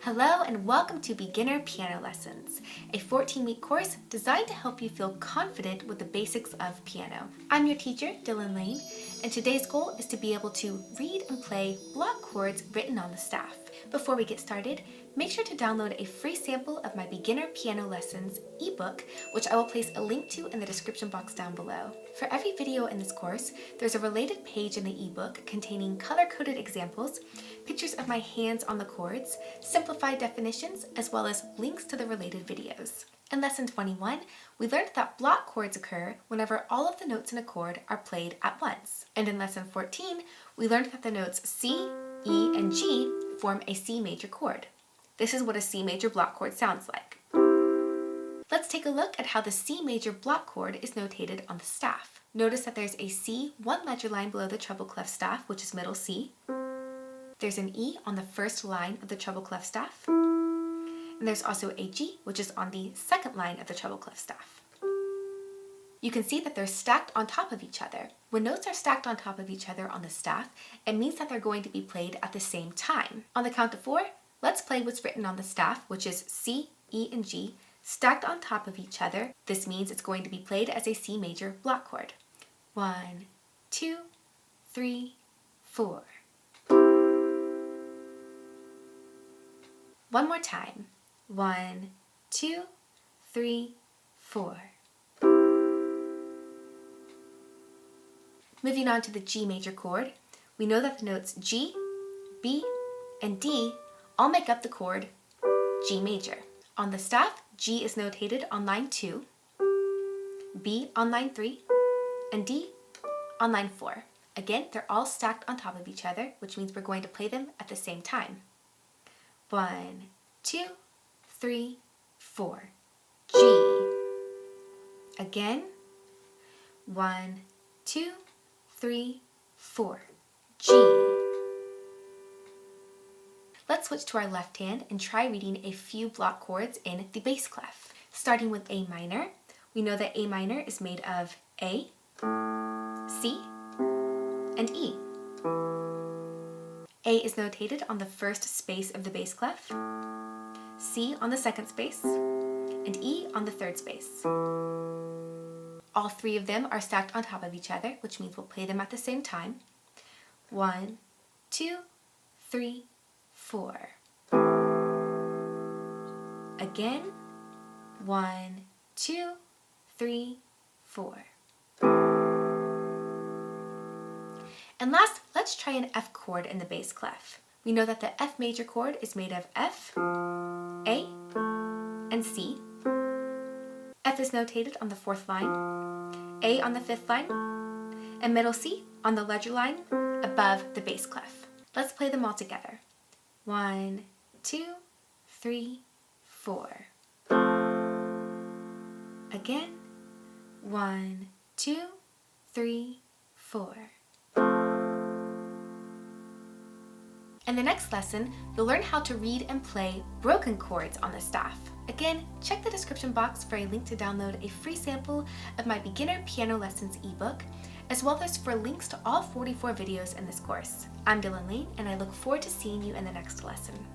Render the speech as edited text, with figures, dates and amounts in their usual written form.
Hello and welcome to Beginner Piano Lessons, a 14-week course designed to help you feel confident with the basics of piano. I'm your teacher, Dylan Laine, and today's goal is to be able to read and play block chords written on the staff. Before we get started, make sure to download a free sample of my Beginner Piano Lessons ebook, which I will place a link to in the description box down below. For every video in this course, there's a related page in the ebook containing color-coded examples, pictures of my hands on the chords, simplified definitions, as well as links to the related videos. In Lesson 21, we learned that block chords occur whenever all of the notes in a chord are played at once. And in Lesson 14, we learned that the notes C, E, and G form a C major chord. This is what a C major block chord sounds like. Let's take a look at how the C major block chord is notated on the staff. Notice that there's a C one ledger line below the treble clef staff, which is middle C. There's an E on the first line of the treble clef staff. And there's also a G, which is on the second line of the treble clef staff. You can see that they're stacked on top of each other. When notes are stacked on top of each other on the staff, it means that they're going to be played at the same time. On the count of 4, let's play what's written on the staff, which is C, E, and G, stacked on top of each other. This means it's going to be played as a C major block chord. 1, 2, 3, 4. One more time. 1, 2, 3, 4. Moving on to the G major chord, we know that the notes G, B, and D all make up the chord G major. On the staff, G is notated on line 2, B on line 3, and D on line 4. Again, they're all stacked on top of each other, which means we're going to play them at the same time. 1, 2, 3, 4. G. Again. 1, 2, 3, 4. G. Let's switch to our left hand and try reading a few block chords in the bass clef. Starting with A minor, we know that A minor is made of A, C, and E. A is notated on the first space of the bass clef, C on the second space, and E on the third space. All three of them are stacked on top of each other, which means we'll play them at the same time. 1, 2, 3, 4. Again. 1, 2, 3, 4. And last, let's try an F chord in the bass clef. We know that the F major chord is made of F, A, and C. F is notated on the 4th line, A on the 5th line, and middle C on the ledger line above the bass clef. Let's play them all together. 1, 2, 3, 4. Again. 1, 2, 3, 4. In the next lesson, you'll learn how to read and play broken chords on the staff. Again, check the description box for a link to download a free sample of my Beginner Piano Lessons ebook, as well as for links to all 44 videos in this course. I'm Dylan Laine, and I look forward to seeing you in the next lesson.